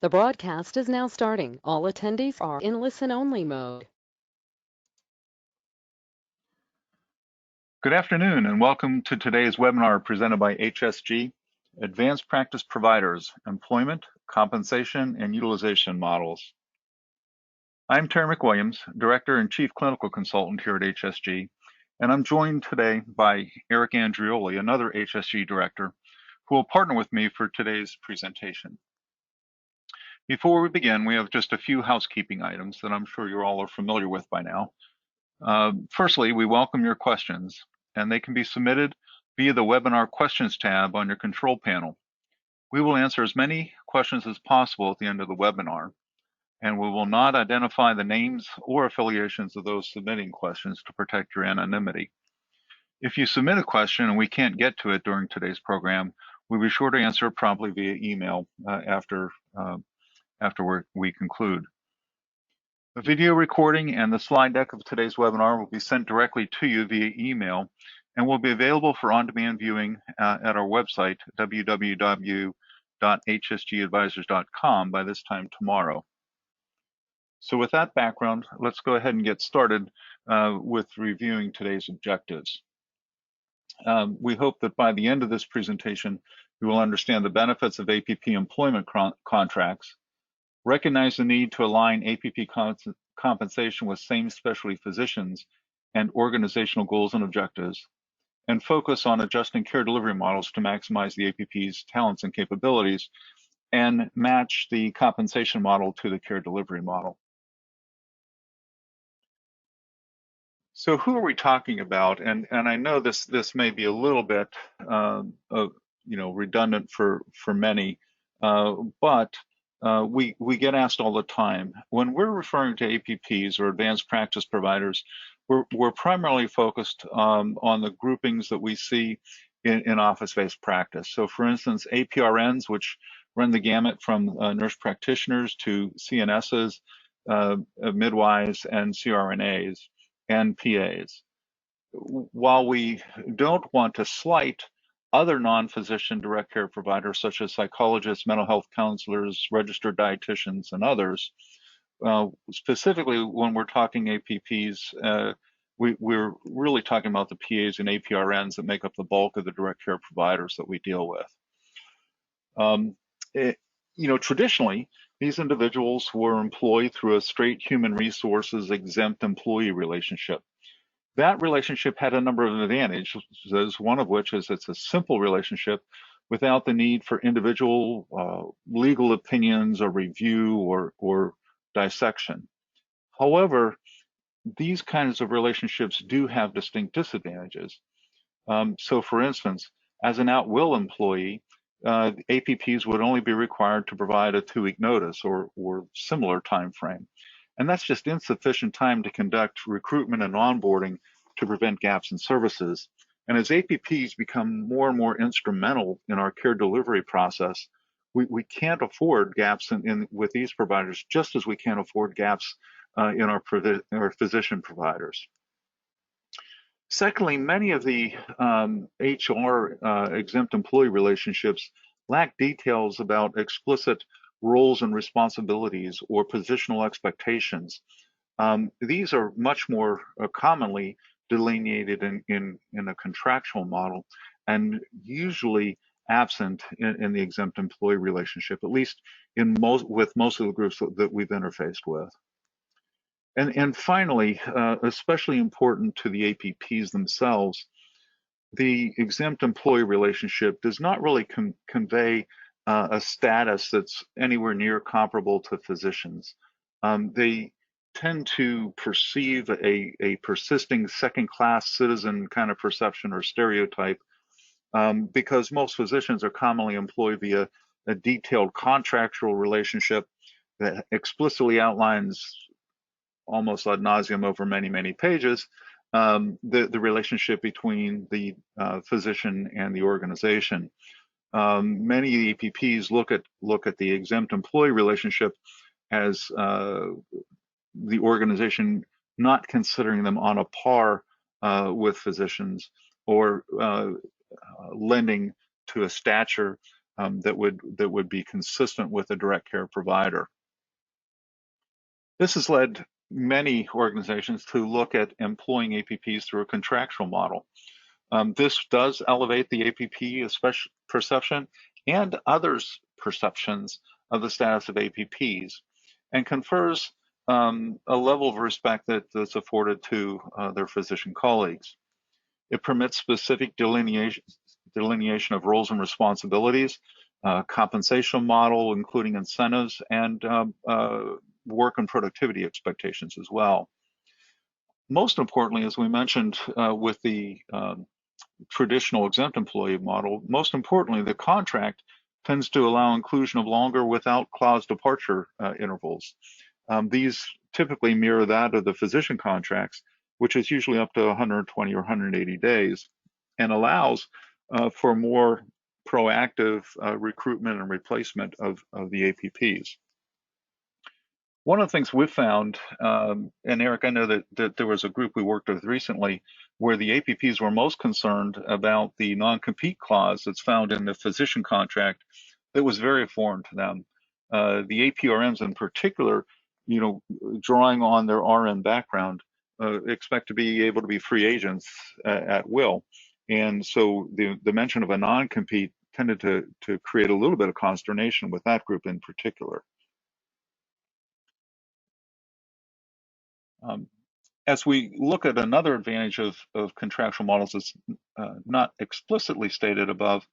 The broadcast is now starting. All attendees are in listen-only mode. Good afternoon and welcome to today's webinar presented by HSG, Advanced Practice Providers, Employment, Compensation, and Utilization Models. I'm Terry McWilliams, Director and Chief Clinical Consultant here at HSG, and I'm joined today by Eric Andrioli, another HSG Director, who will partner with me for today's presentation. Before we begin, we have just a few housekeeping items that I'm sure you all are familiar with by now. Firstly, we welcome your questions, and they can be submitted via the webinar questions tab on your control panel. We will answer as many questions as possible at the end of the webinar, and we will not identify the names or affiliations of those submitting questions to protect your anonymity. If you submit a question and we can't get to it during today's program, we'll be sure to answer it promptly via email after we conclude. The video recording and the slide deck of today's webinar will be sent directly to you via email and will be available for on-demand viewing at our website, www.hsgadvisors.com, by this time tomorrow. So with that background, let's go ahead and get started with reviewing today's objectives. We hope that by the end of this presentation, you will understand the benefits of APP employment contracts, recognize the need to align APP compensation with same specialty physicians and organizational goals and objectives, and focus on adjusting care delivery models to maximize the APP's talents and capabilities and match the compensation model to the care delivery model. So who are we talking about? And I know this may be a little bit redundant for many, but we get asked all the time. When we're referring to APPs or advanced practice providers, we're primarily focused on the groupings that we see in office-based practice. So for instance, APRNs, which run the gamut from nurse practitioners to CNSs, midwives, and CRNAs, and PAs. While we don't want to slight other non-physician direct care providers such as psychologists, mental health counselors, registered dietitians, and others, specifically when we're talking APPs, we're really talking about the PAs and APRNs that make up the bulk of the direct care providers that we deal with. Traditionally, these individuals were employed through a straight human resources exempt employee relationship. That relationship had a number of advantages, one of which is it's a simple relationship without the need for individual legal opinions or review or dissection. However, these kinds of relationships do have distinct disadvantages. So for instance, as an at-will employee, APPs would only be required to provide a 2-week notice or similar time frame. And that's just insufficient time to conduct recruitment and onboarding to prevent gaps in services. And as APPs become more and more instrumental in our care delivery process, we can't afford gaps with these providers, just as we can't afford gaps in our physician providers. Secondly, many of the HR exempt employee relationships lack details about explicit roles and responsibilities or positional expectations. These are much more commonly delineated in a contractual model and usually absent in the exempt employee relationship, at least with most of the groups that we've interfaced with. And finally, especially important to the APPs themselves, the exempt employee relationship does not really convey a status that's anywhere near comparable to physicians. They tend to perceive a persisting second-class citizen kind of perception or stereotype because most physicians are commonly employed via a detailed contractual relationship that explicitly outlines almost ad nauseum over many, many pages, the relationship between the physician and the organization. Many APPs look at the exempt employee relationship as the organization not considering them on a par with physicians or lending to a stature that would be consistent with a direct care provider. This has led many organizations to look at employing APPs through a contractual model. This does elevate the APP perception and others' perceptions of the status of APPs, and confers a level of respect that's afforded to their physician colleagues. It permits specific delineation of roles and responsibilities, compensation model, including incentives, and work and productivity expectations as well. Most importantly, as we mentioned with the traditional exempt employee model, most importantly, the contract tends to allow inclusion of longer without clause departure intervals. These typically mirror that of the physician contracts, which is usually up to 120 or 180 days, and allows for more proactive recruitment and replacement of the APPs. One of the things we've found, and Eric, I know that there was a group we worked with recently where the APPs were most concerned about the non-compete clause that's found in the physician contract that was very foreign to them. The APRMs in particular, drawing on their RN background, expect to be able to be free agents at will. And so the mention of a non-compete tended to create a little bit of consternation with that group in particular. As we look at another advantage of contractual models that's not explicitly stated above,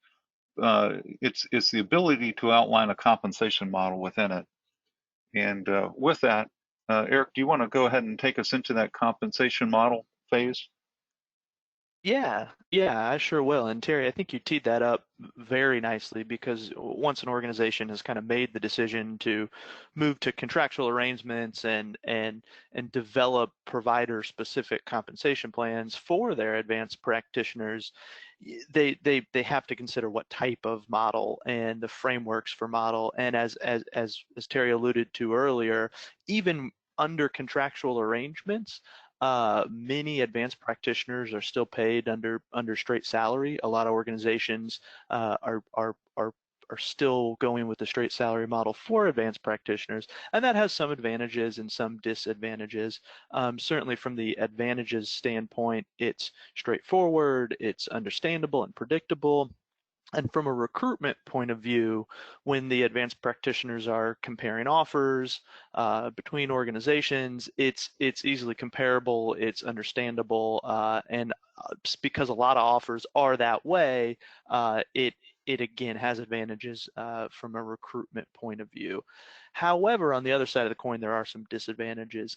it's the ability to outline a compensation model within it. And with that, Eric, do you want to go ahead and take us into that compensation model phase? Yeah, I sure will. And Terry, I think you teed that up very nicely, because once an organization has kind of made the decision to move to contractual arrangements and develop provider-specific compensation plans for their advanced practitioners, they have to consider what type of model and the frameworks for model. And as Terry alluded to earlier, even under contractual arrangements, many advanced practitioners are still paid under straight salary. A lot of organizations are still going with the straight salary model for advanced practitioners, and that has some advantages and some disadvantages. Certainly from the advantages standpoint, it's straightforward, it's understandable and predictable. And from a recruitment point of view, when the advanced practitioners are comparing offers between organizations, it's easily comparable, it's understandable, and because a lot of offers are that way, it again has advantages from a recruitment point of view. However, on the other side of the coin, there are some disadvantages.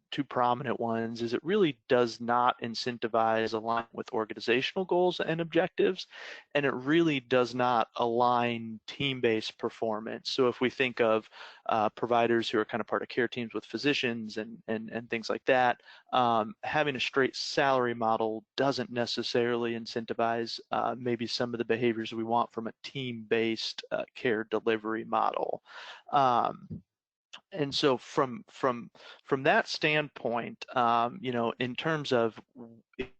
Two prominent ones is it really does not incentivize alignment with organizational goals and objectives, and it really does not align team-based performance. So if we think of providers who are kind of part of care teams with physicians and things like that, having a straight salary model doesn't necessarily incentivize maybe some of the behaviors we want from a team-based care delivery model. And so from that standpoint, in terms of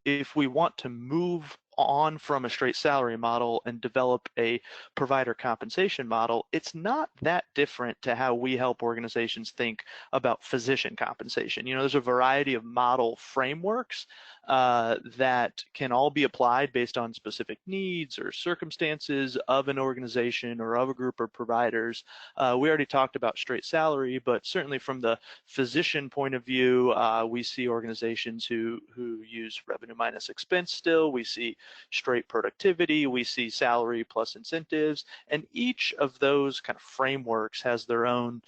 if we want to move on from a straight salary model and develop a provider compensation model, it's not that different to how we help organizations think about physician compensation. There's a variety of model frameworks that can all be applied based on specific needs or circumstances of an organization or of a group of providers. We already talked about straight salary, but certainly from the physician point of view, we see organizations who use revenue minus expense still. We see straight productivity. We see salary plus incentives. And each of those kind of frameworks has their own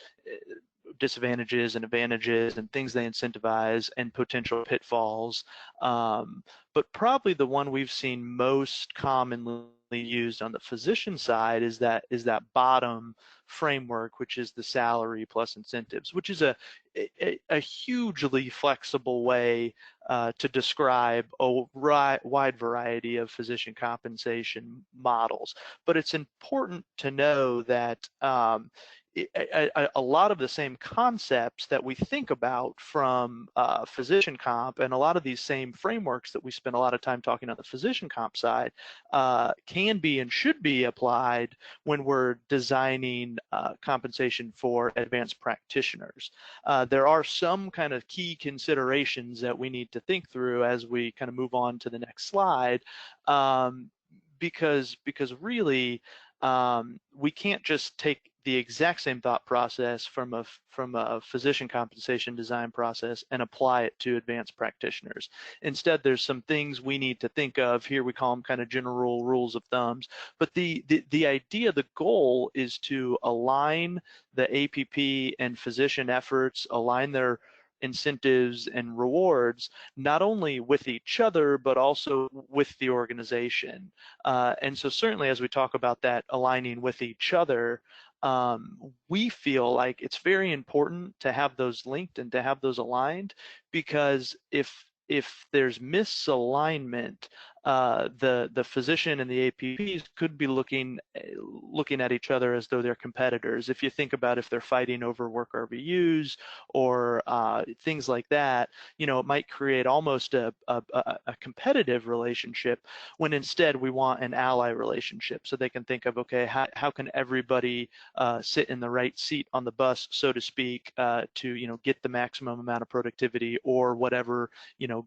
disadvantages and advantages and things they incentivize and potential pitfalls. But probably the one we've seen most commonly used on the physician side is that bottom framework, which is the salary plus incentives, which is a hugely flexible way to describe a wide variety of physician compensation models. But it's important to know that a lot of the same concepts that we think about from physician comp, and a lot of these same frameworks that we spend a lot of time talking on the physician comp side can be and should be applied when we're designing compensation for advanced practitioners. There are some kind of key considerations that we need to think through as we kind of move on to the next slide, because really we can't just take the exact same thought process from a physician compensation design process and apply it to advanced practitioners. Instead, there's some things we need to think of here. We call them kind of general rules of thumbs. But the idea, the goal is to align the APP and physician efforts, align their incentives and rewards, not only with each other, but also with the organization. And so certainly as we talk about that aligning with each other, we feel like it's very important to have those linked and to have those aligned, because if there's misalignment, the physician and the APPs could be looking at each other as though they're competitors. If you think about if they're fighting over work RVUs or things like that, it might create almost a competitive relationship, when instead we want an ally relationship. So they can think of, okay, how can everybody sit in the right seat on the bus, so to speak, to get the maximum amount of productivity or whatever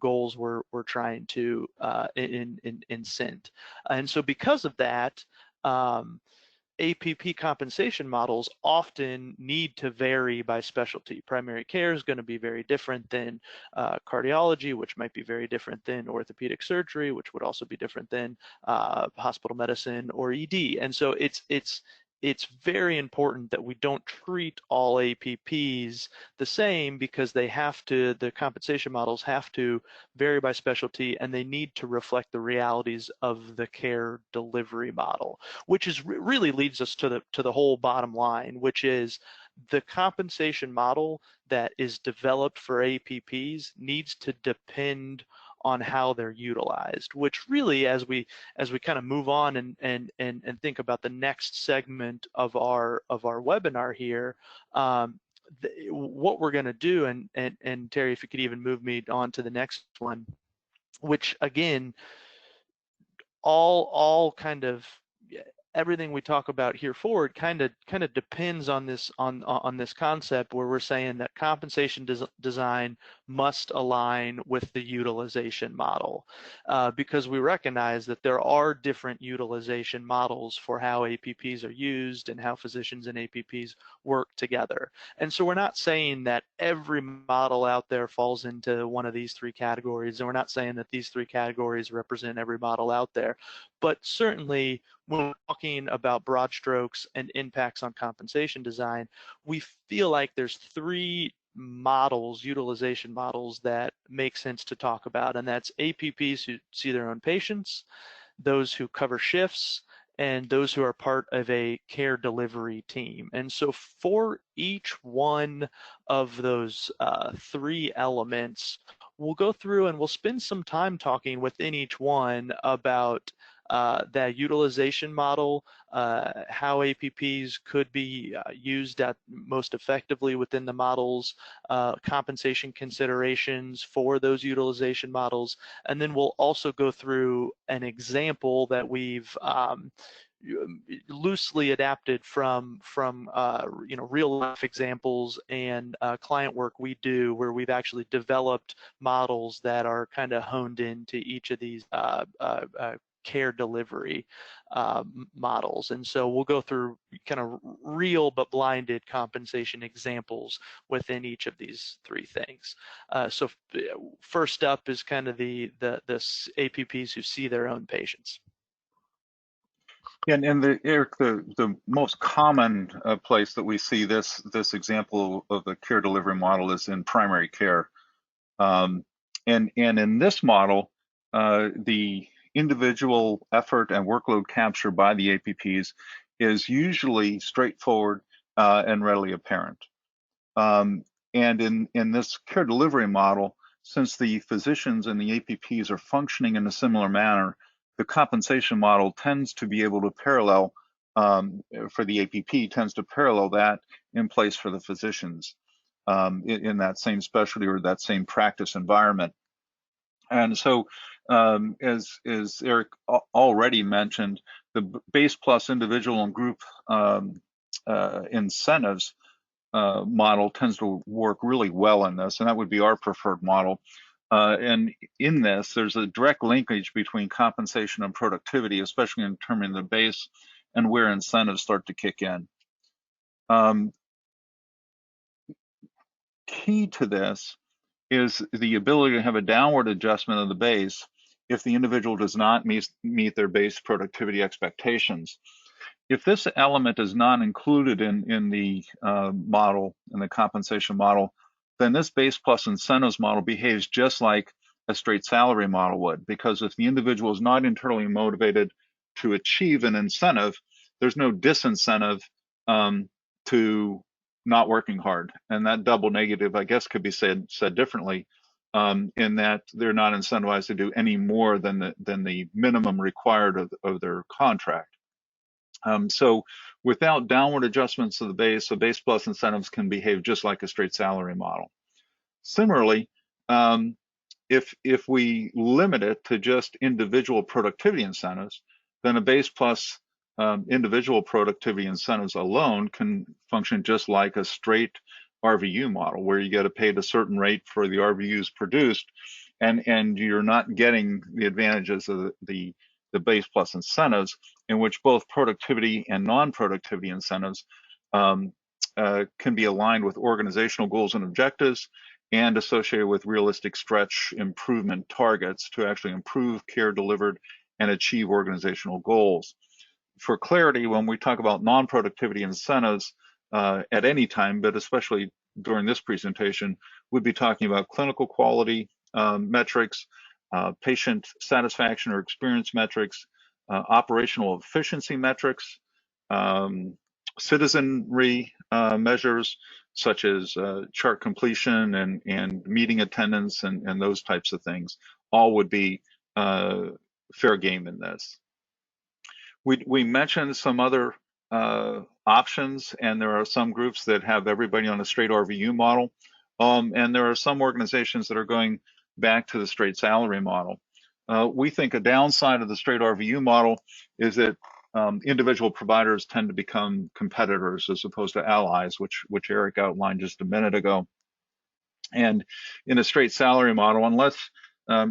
goals we're trying to incent. And so because of that, APP compensation models often need to vary by specialty. Primary care is going to be very different than cardiology, which might be very different than orthopedic surgery, which would also be different than hospital medicine or ED. And so it's very important that we don't treat all APPs the same, because the compensation models have to vary by specialty, and they need to reflect the realities of the care delivery model, which is really leads us to the whole bottom line, which is the compensation model that is developed for APPs needs to depend on how they're utilized, which really, as we kind of move on and think about the next segment of our webinar here, what we're going to do, and Terry, if you could even move me on to the next one, which again, all kind of everything we talk about here forward kind of depends on this concept, where we're saying that compensation design must align with the utilization model, because we recognize that there are different utilization models for how APPs are used and how physicians and APPs work together. And so we're not saying that every model out there falls into one of these three categories, and we're not saying that these three categories represent every model out there, but certainly when we're talking about broad strokes and impacts on compensation design, we feel like there's three models, utilization models, that make sense to talk about, and that's APPs who see their own patients, those who cover shifts, and those who are part of a care delivery team. And so for each one of those three elements, we'll go through and we'll spend some time talking within each one about that utilization model, how APPs could be used most effectively within the models, compensation considerations for those utilization models, and then we'll also go through an example that we've loosely adapted from real life examples and client work we do, where we've actually developed models that are kind of honed into each of these care delivery models. And so we'll go through kind of real but blinded compensation examples within each of these three things. So first up is kind of the APPs who see their own patients. And Eric, the most common place that we see this example of the care delivery model is in primary care. And in this model, the individual effort and workload capture by the APPs is usually straightforward and readily apparent. And in this care delivery model, since the physicians and the APPs are functioning in a similar manner, the compensation model tends to be able to parallel for the APP tends to parallel that in place for the physicians in that same specialty or that same practice environment. And so, as Eric already mentioned, the base plus individual and group incentives model tends to work really well in this, and that would be our preferred model. And in this, there's a direct linkage between compensation and productivity, especially in determining the base and where incentives start to kick in. Key to this is the ability to have a downward adjustment of the base if the individual does not meet their base productivity expectations. If this element is not included in the model, in the compensation model, then this base plus incentives model behaves just like a straight salary model would, because if the individual is not internally motivated to achieve an incentive, there's no disincentive to not working hard. And that double negative, I guess, could be said differently, in that they're not incentivized to do any more than the minimum required of their contract. So without downward adjustments to the base plus incentives can behave just like a straight salary model. Similarly, if we limit it to just individual productivity incentives, then a base plus individual productivity incentives alone can function just like a straight RVU model, where you get paid a certain rate for the RVUs produced, and you're not getting the advantages of the base plus incentives, in which both productivity and non-productivity incentives can be aligned with organizational goals and objectives and associated with realistic stretch improvement targets to actually improve care delivered and achieve organizational goals. For clarity, when we talk about non-productivity incentives at any time, but especially during this presentation, we'd be talking about clinical quality metrics, patient satisfaction or experience metrics, operational efficiency metrics, citizenry measures such as chart completion and meeting attendance and those types of things, all would be fair game in this. We mentioned some other options, and there are some groups that have everybody on a straight RVU model, and there are some organizations that are going back to the straight salary model. We think a downside of the straight RVU model is that individual providers tend to become competitors as opposed to allies, which Eric outlined just a minute ago. And in a straight salary model, unless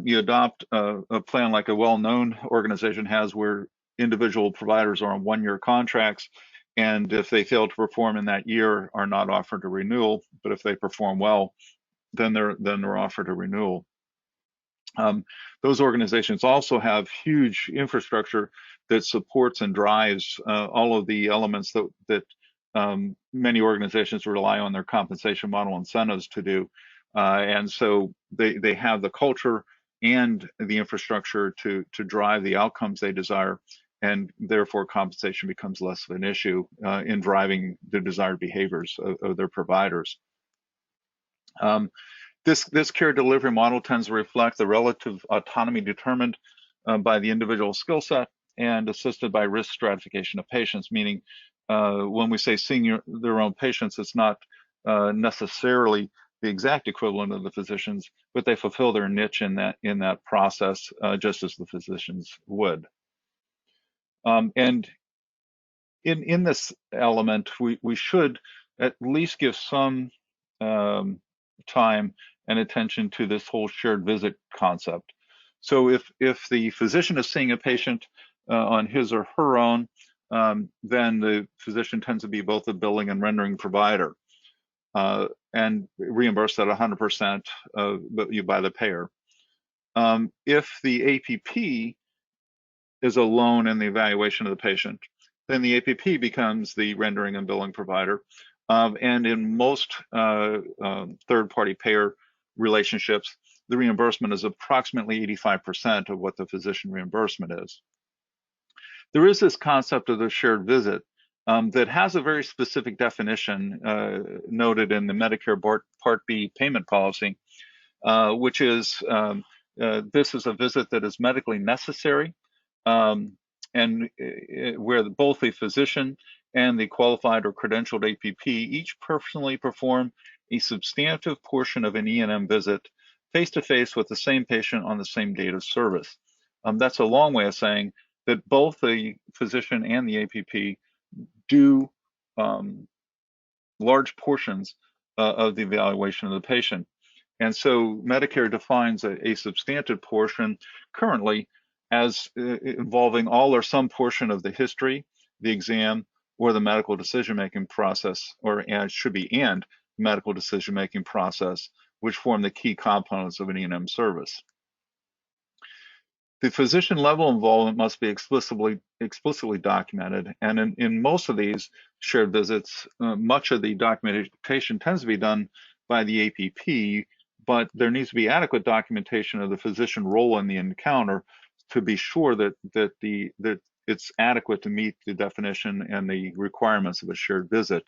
you adopt a plan like a well-known organization has, where individual providers are on one-year contracts, and if they fail to perform in that year, are not offered a renewal. But if they perform well, then they're offered a renewal. Those organizations also have huge infrastructure that supports and drives all of the elements that many organizations rely on their compensation model incentives to do. And so they have the culture and the infrastructure to drive the outcomes they desire, and therefore compensation becomes less of an issue in driving the desired behaviors of their providers. This care delivery model tends to reflect the relative autonomy determined by the individual skill set and assisted by risk stratification of patients, meaning when we say seeing their own patients, it's not necessarily the exact equivalent of the physicians, but they fulfill their niche in that process just as the physicians would. And in this element, we should at least give some time and attention to this whole shared visit concept. So if the physician is seeing a patient on his or her own, then the physician tends to be both a billing and rendering provider, and reimbursed at 100% by the payer. If the APP is alone in the evaluation of the patient, then the APP becomes the rendering and billing provider. And in most third-party payer relationships, the reimbursement is approximately 85% of what the physician reimbursement is. There is this concept of the shared visit that has a very specific definition noted in the Medicare Part B payment policy, which is this is a visit that is medically necessary and where both the physician and the qualified or credentialed APP each personally perform a substantive portion of an E&M visit face-to-face with the same patient on the same date of service. That's a long way of saying that both the physician and the APP do large portions of the evaluation of the patient. And so Medicare defines a substantive portion currently as involving all or some portion of the history, the exam, or the medical decision-making process, or it should be and medical decision-making process, which form the key components of an E&M service. The physician level involvement must be explicitly documented, and in most of these shared visits, much of the documentation tends to be done by the APP, but there needs to be adequate documentation of the physician role in the encounter to be sure that it's adequate to meet the definition and the requirements of a shared visit.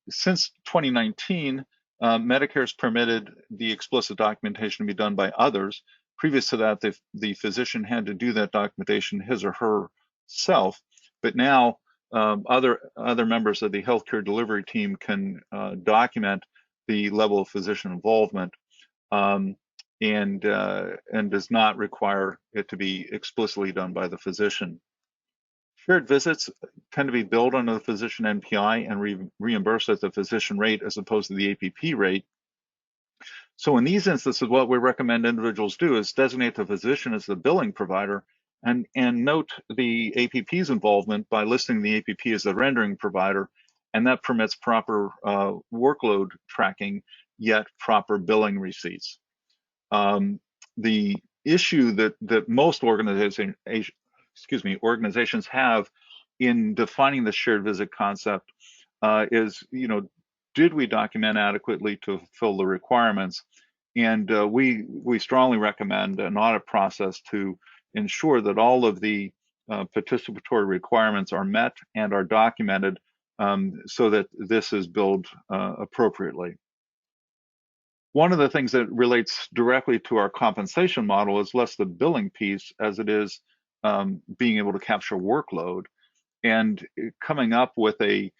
Since 2019, Medicare has permitted the explicit documentation to be done by others. Previous to that, the physician had to do that documentation his or herself, but now other members of the healthcare delivery team can document the level of physician involvement, and does not require it to be explicitly done by the physician. Shared visits tend to be billed under the physician NPI and reimbursed at the physician rate as opposed to the APP rate. So in these instances, what we recommend individuals do is designate the physician as the billing provider and note the APP's involvement by listing the APP as the rendering provider, and that permits proper workload tracking, yet proper billing receipts. The issue that most organizations have in defining the shared visit concept is, did we document adequately to fulfill the requirements? And we strongly recommend an audit process to ensure that all of the participatory requirements are met and are documented, so that this is billed appropriately. One of the things that relates directly to our compensation model is less the billing piece as it is being able to capture workload, and coming up with a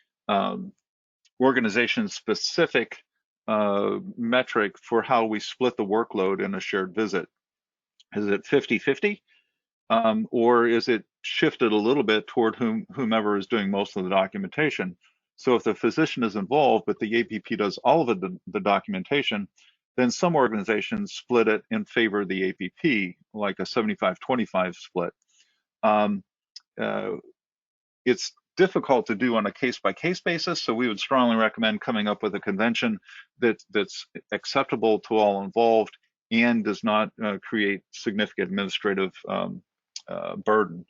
organization-specific metric for how we split the workload in a shared visit. Is it 50-50? Or is it shifted a little bit toward whomever is doing most of the documentation? So if the physician is involved, but the APP does all of the documentation, then some organizations split it in favor of the APP, like a 75-25 split. It's difficult to do on a case-by-case basis, so we would strongly recommend coming up with a convention that's acceptable to all involved and does not create significant administrative burden.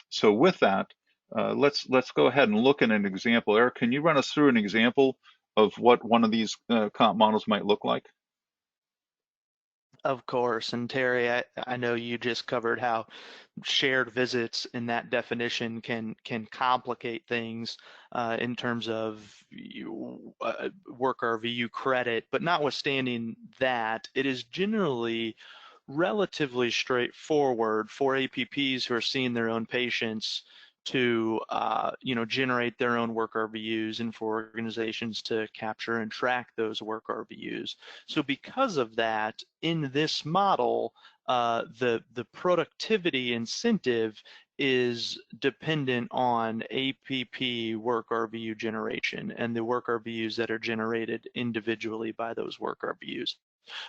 So with that, let's go ahead and look at an example. Eric, can you run us through an example of what one of these comp models might look like? Of course. And Terry, I know you just covered how shared visits in that definition can complicate things in terms of work RVU credit, but notwithstanding that, it is generally relatively straightforward for APPs who are seeing their own patients to generate their own work RVUs, and for organizations to capture and track those work RVUs. So because of that, in this model, the productivity incentive is dependent on APP work RVU generation and the work RVUs that are generated individually by those work RVUs.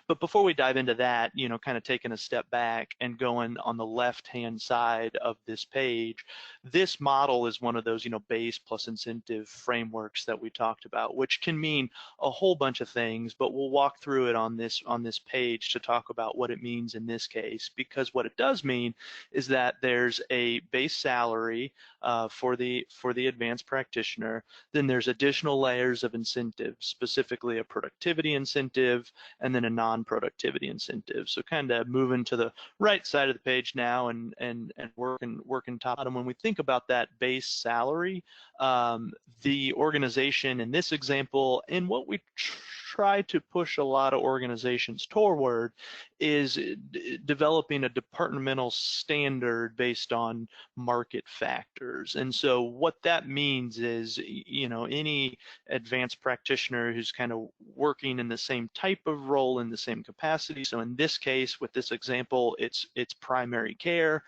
But before we dive into that, kind of taking a step back and going on the left-hand side of this page, this model is one of those, base plus incentive frameworks that we talked about, which can mean a whole bunch of things, but we'll walk through it on this page to talk about what it means in this case, because what it does mean is that there's a base salary for the advanced practitioner, then there's additional layers of incentives, specifically a productivity incentive, and then a non-productivity incentive. So kind of moving to the right side of the page now and working top bottom. When we think about that base salary, the organization in this example, and what we try to push a lot of organizations toward is developing a departmental standard based on market factors. And so what that means is, any advanced practitioner who's kind of working in the same type of role in the same capacity. So in this case, with this example, it's primary care.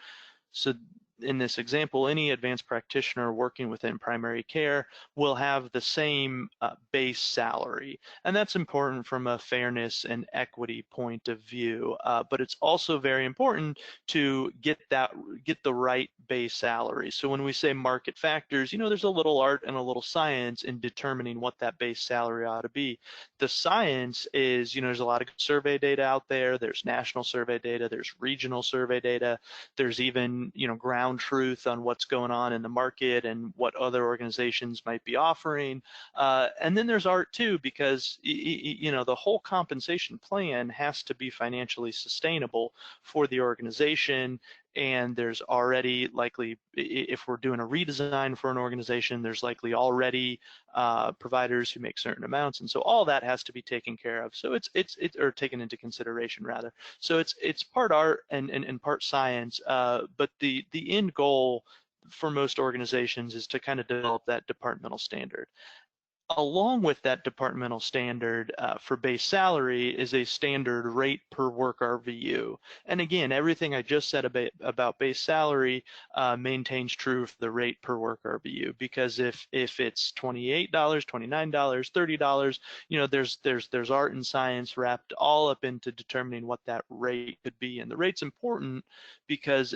So in this example, any advanced practitioner working within primary care will have the same base salary. And that's important from a fairness and equity point of view. But it's also very important to get the right base salary. So when we say market factors, there's a little art and a little science in determining what that base salary ought to be. The science is, there's a lot of survey data out there. There's national survey data. There's regional survey data. There's even, ground truth on what's going on in the market and what other organizations might be offering. And then there's art too, because, the whole compensation plan has to be financially sustainable for the organization. And there's already likely, if we're doing a redesign for an organization, there's likely already providers who make certain amounts, and so all that has to be taken care of. So it's or taken into consideration rather. So it's part art and part science, but the end goal for most organizations is to kind of develop that departmental standard. Along with that departmental standard for base salary is a standard rate per work RVU. And again, everything I just said about base salary maintains true for the rate per work RVU, because if it's $28, $29, $30, there's art and science wrapped all up into determining what that rate could be. And the rate's important because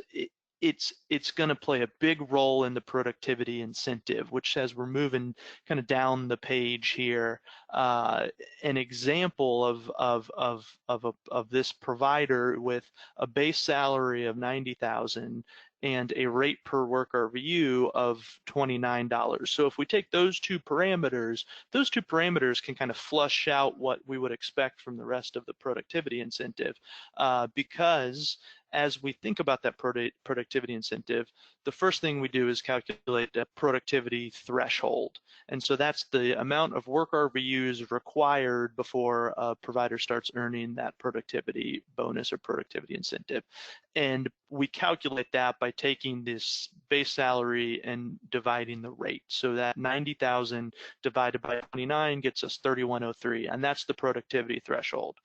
it's going to play a big role in the productivity incentive, which, as we're moving kind of down the page here, an example of this provider with a base salary of $90,000 and a rate per work RVU of $29. So if we take those two parameters can kind of flush out what we would expect from the rest of the productivity incentive, because as we think about that productivity incentive, the first thing we do is calculate the productivity threshold. And so that's the amount of work RVUs required before a provider starts earning that productivity bonus or productivity incentive. And we calculate that by taking this base salary and dividing the rate. So that 90,000 divided by 29 gets us 3103, and that's the productivity threshold.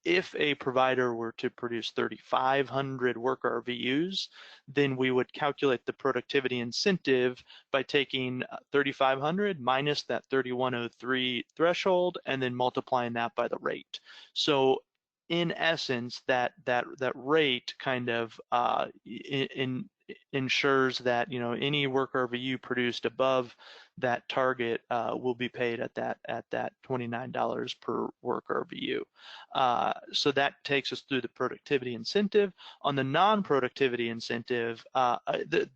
If a provider were to produce 3,500 work RVUs, then we would calculate the productivity incentive by taking 3,500 minus that 3,103 threshold and then multiplying that by the rate. So in essence, that rate kind of ensures that any work RVU produced above that target will be paid at that $29 per work RVU. So that takes us through the productivity incentive. On the non-productivity incentive,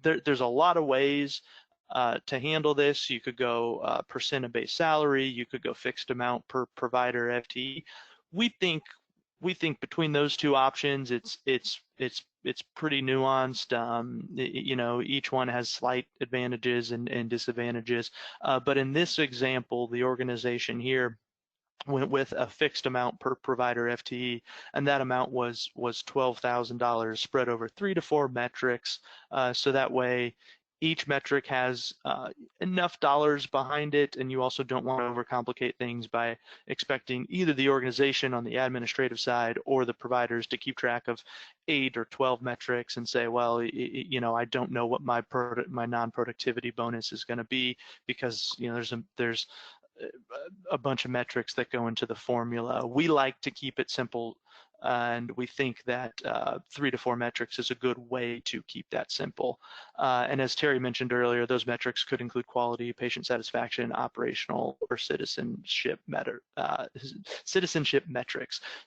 there's a lot of ways to handle this. You could go percent of base salary. You could go fixed amount per provider FTE. We think between those two options, it's pretty nuanced. Each one has slight advantages and disadvantages. But in this example, the organization here went with a fixed amount per provider FTE, and that amount was $12,000 spread over 3 to 4 metrics. So that way, each metric has enough dollars behind it, and you also don't want to overcomplicate things by expecting either the organization on the administrative side or the providers to keep track of 8 or 12 metrics and say, well, I don't know what my non-productivity bonus is going to be, because there's a bunch of metrics that go into the formula. We like to keep it simple, and we think that 3 to 4 metrics is a good way to keep that simple. And as Terry mentioned earlier, those metrics could include quality, patient satisfaction, operational, or citizenship metrics.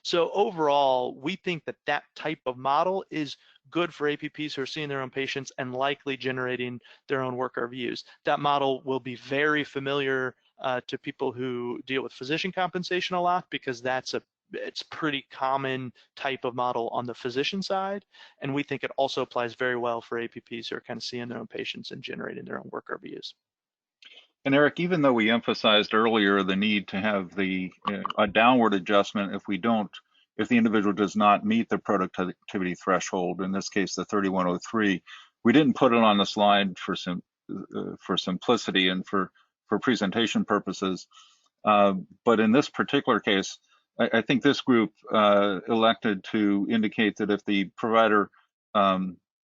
So overall, we think that type of model is good for APPs who are seeing their own patients and likely generating their own work RVUs. That model will be very familiar to people who deal with physician compensation a lot, because it's pretty common type of model on the physician side. And we think it also applies very well for APPs who are kind of seeing their own patients and generating their own work RVUs. And Eric, even though we emphasized earlier the need to have a downward adjustment if the individual does not meet the productivity threshold, in this case the 3103, we didn't put it on the slide for simplicity and for presentation purposes. But in this particular case, I think this group elected to indicate that if the provider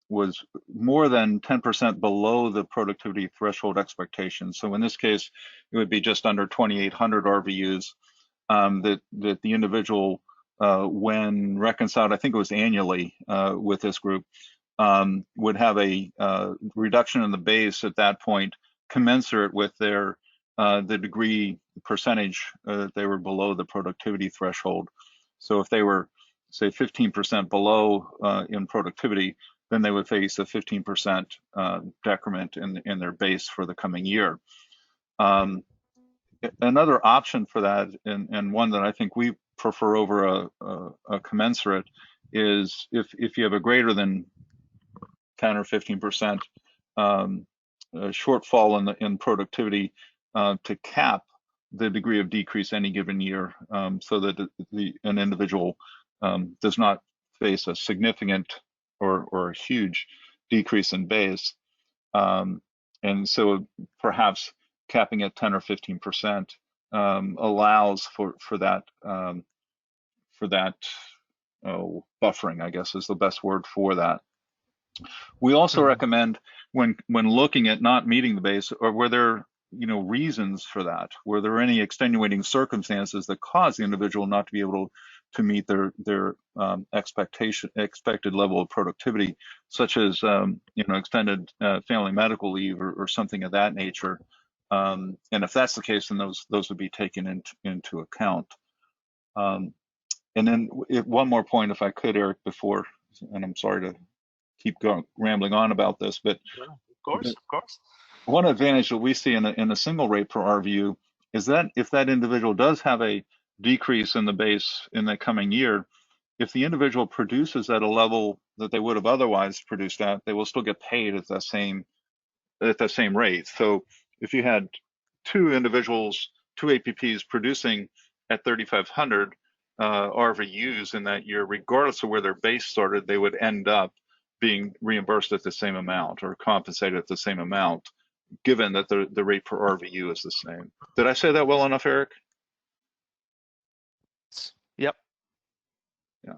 was more than 10% below the productivity threshold expectation. So in this case, it would be just under 2,800 RVUs, that the individual, when reconciled, I think it was annually with this group, would have a reduction in the base at that point commensurate with their the degree percentage they were below the productivity threshold. So if they were, say, 15% below in productivity, then they would face a 15% decrement in their base for the coming year. Another option for that, and one that I think we prefer over a commensurate, is if you have a greater than 10 or 15% shortfall in productivity, to cap the degree of decrease any given year, so that an individual does not face a significant or a huge decrease in base. And so perhaps capping at 10 or 15% allows for that buffering, I guess is the best word for that. We also recommend when looking at not meeting the base, or were there reasons for that? Were there any extenuating circumstances that caused the individual not to be able to meet their expected level of productivity, such as extended family medical leave or something of that nature? And if that's the case, then those would be taken into account. And then one more point, if I could, Eric, before, and I'm sorry to keep rambling on about this, but of course. one advantage that we see in a single rate per RVU is that if that individual does have a decrease in the base in the coming year, if the individual produces at a level that they would have otherwise produced at, they will still get paid at the same rate. So if you had two APPs producing at 3,500 RVUs in that year, regardless of where their base started, they would end up being reimbursed at the same amount or compensated at the same amount, given that the rate per RVU is the same. Did I say that well enough, Eric? Yep. Yeah.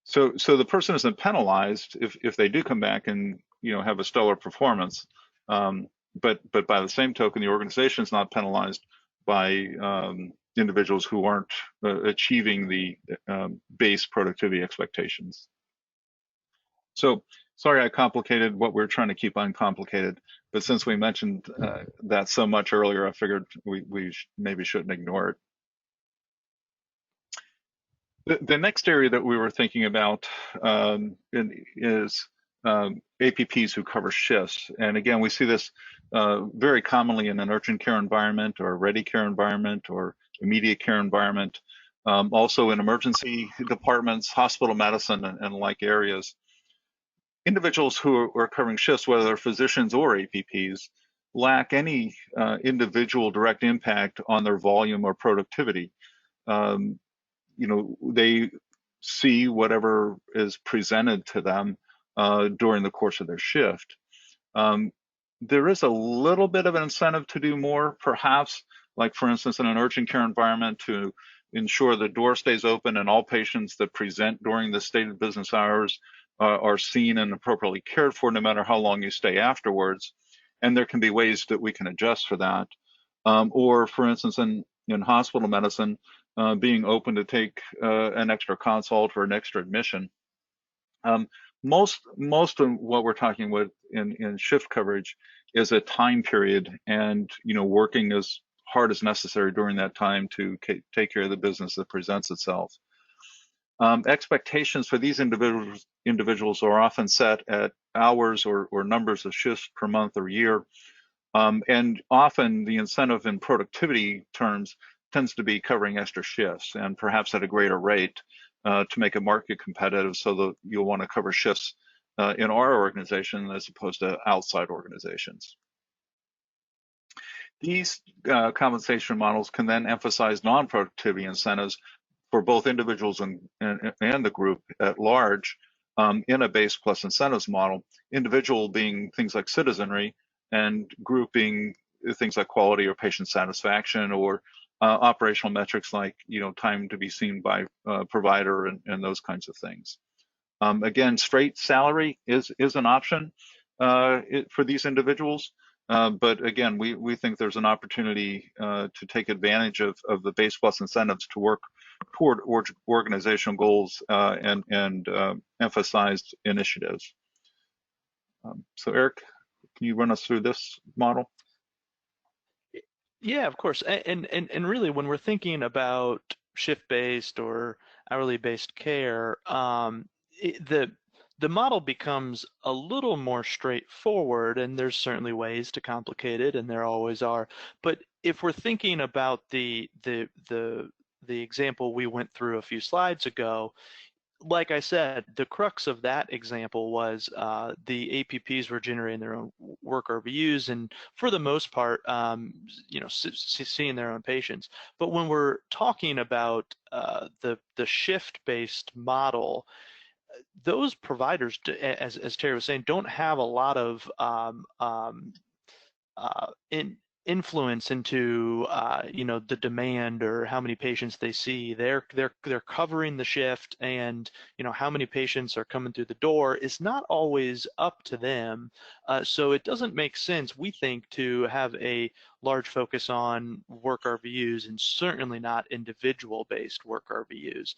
So the person isn't penalized if they do come back and have a stellar performance, but by the same token, the organization is not penalized by individuals who aren't achieving the base productivity expectations. So sorry I complicated what we're trying to keep uncomplicated, but since we mentioned that so much earlier, I figured we maybe shouldn't ignore it. The next area that we were thinking about is APPs who cover shifts. And again, we see this very commonly in an urgent care environment or a ready care environment or immediate care environment, also in emergency departments, hospital medicine, and like areas. Individuals who are covering shifts, whether they're physicians or APPs, lack any individual direct impact on their volume or productivity. They see whatever is presented to them during the course of their shift. There is a little bit of an incentive to do more, perhaps, like for instance, in an urgent care environment, to ensure the door stays open and all patients that present during the stated business hours are seen and appropriately cared for, no matter how long you stay afterwards. And there can be ways that we can adjust for that. Or for instance, in hospital medicine, being open to take an extra consult or an extra admission. Most of what we're talking with in shift coverage is a time period, and working as hard as necessary during that time to take care of the business that presents itself. Expectations for these individuals are often set at hours or numbers of shifts per month or year, and often the incentive in productivity terms tends to be covering extra shifts and perhaps at a greater rate to make it market competitive, so that you'll want to cover shifts in our organization as opposed to outside organizations. These compensation models can then emphasize non-productivity incentives for both individuals and the group at large in a base plus incentives model, individual being things like citizenry and group being things like quality or patient satisfaction or operational metrics like time to be seen by provider and those kinds of things. Again, straight salary is an option for these individuals. But again, we think there's an opportunity to take advantage of the base plus incentives to work toward organizational goals and emphasized initiatives. So Eric, can you run us through this model? Yeah, of course. And really, when we're thinking about shift-based or hourly-based care, the model becomes a little more straightforward, and there's certainly ways to complicate it, and there always are. But if we're thinking about the example we went through a few slides ago, like I said, the crux of that example was the APPs were generating their own work RVUs, and for the most part, seeing their own patients. But when we're talking about the shift-based model, those providers, as Terry was saying, don't have a lot of influence into the demand or how many patients they see. They're covering the shift, and how many patients are coming through the door is not always up to them. So it doesn't make sense, we think, to have a large focus on work RVUs, and certainly not individual-based work RVUs.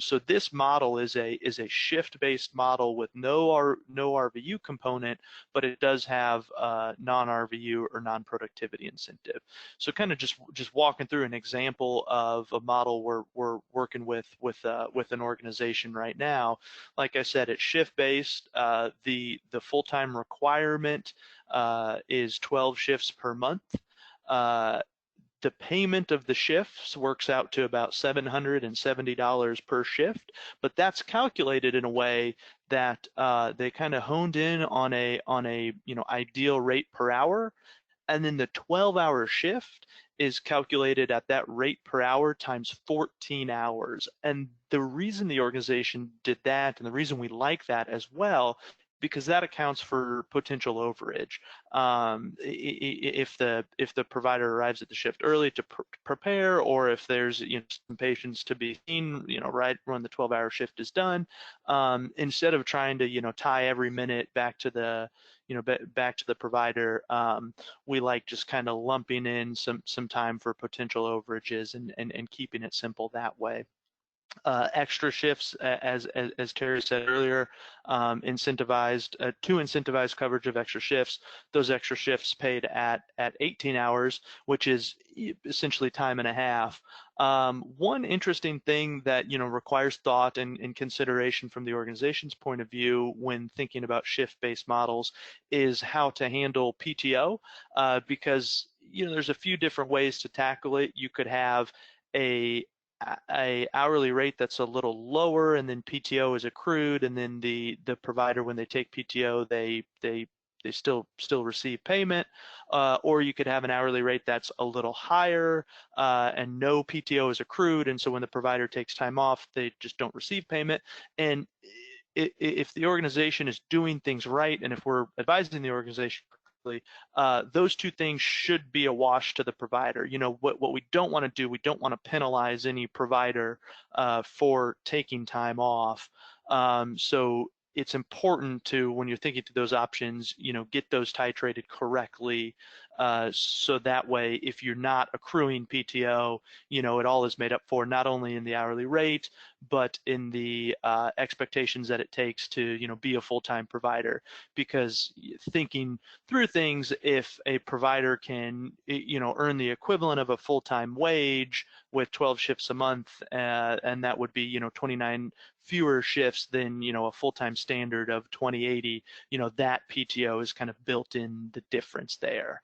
So this model is a shift-based model with no RVU component, but it does have non-RVU or non-productivity incentive. So kind of just walking through an example of a model we're working with an organization right now. Like I said, it's shift-based. The full-time requirement is 12 shifts per month. The payment of the shifts works out to about $770 per shift, but that's calculated in a way that they kind of honed in on a ideal rate per hour, and then the 12-hour shift is calculated at that rate per hour times 14 hours. And the reason the organization did that, and the reason we like that as well, because that accounts for potential overage. If the provider arrives at the shift early to prepare, or if there's some patients to be seen right when the 12-hour shift is done, instead of trying to tie every minute back to the back to the provider, we like just kind of lumping in some time for potential overages and keeping it simple that way. Extra shifts, as Terry said earlier, incentivized to incentivize coverage of extra shifts. Those extra shifts paid at 18 hours, which is essentially time and a half. One interesting thing that requires thought and consideration from the organization's point of view when thinking about shift-based models is how to handle PTO, because there's a few different ways to tackle it. You could have a hourly rate that's a little lower, and then PTO is accrued, and then the provider, when they take PTO, they still receive payment, or you could have an hourly rate that's a little higher and no PTO is accrued, and so when the provider takes time off, they just don't receive payment. And if the organization is doing things right, and if we're advising the organization, those two things should be a wash to the provider. What we don't want to do, we don't want to penalize any provider for taking time off. So it's important to, when you're thinking to those options, get those titrated correctly, so that way, if you're not accruing PTO, it all is made up for, not only in the hourly rate, but in the expectations that it takes to be a full-time provider. Because thinking through things, if a provider can earn the equivalent of a full-time wage with 12 shifts a month, and that would be 29 fewer shifts than a full-time standard of 2080, that PTO is kind of built in the difference there.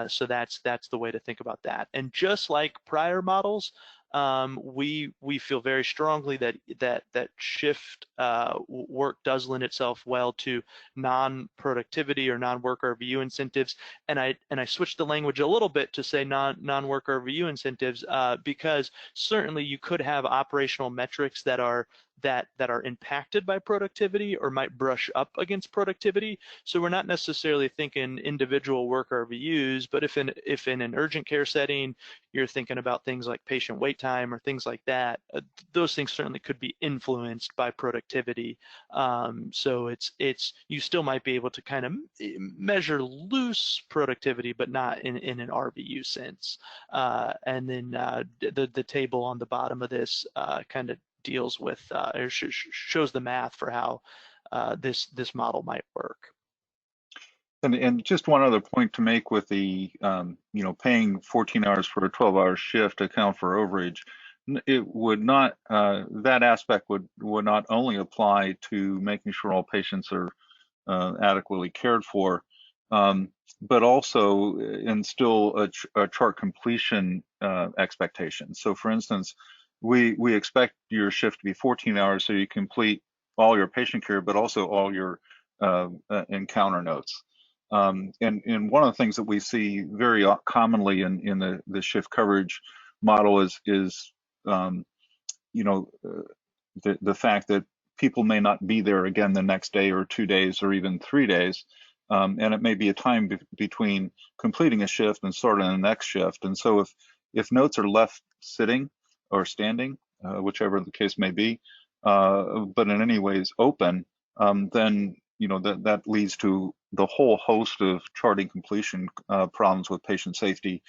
So that's the way to think about that. And just like prior models, we feel very strongly that shift work does lend itself well to non-productivity or non-work RVU incentives. And I switched the language a little bit to say non-work RVU incentives because certainly you could have operational metrics that are impacted by productivity or might brush up against productivity. So we're not necessarily thinking individual work RVUs, but if in an urgent care setting, you're thinking about things like patient wait time or things like that, those things certainly could be influenced by productivity. So it's you still might be able to kind of measure loose productivity, but not in an RVU sense. And then the table on the bottom of this kind of deals with or shows the math for how this model might work. And just one other point to make with the paying 14 hours for a 12-hour shift to account for overage, it would not that aspect would not only apply to making sure all patients are adequately cared for, but also instill a chart completion expectation. So, for instance, we expect your shift to be 14 hours so you complete all your patient care, but also all your encounter notes. And one of the things that we see very commonly in the shift coverage model is the fact that people may not be there again the next day or 2 days or even 3 days. And it may be a time between completing a shift and starting the next shift. And so if notes are left sitting or standing, whichever the case may be, but in any ways open, then that leads to the whole host of charting completion problems with patient safety,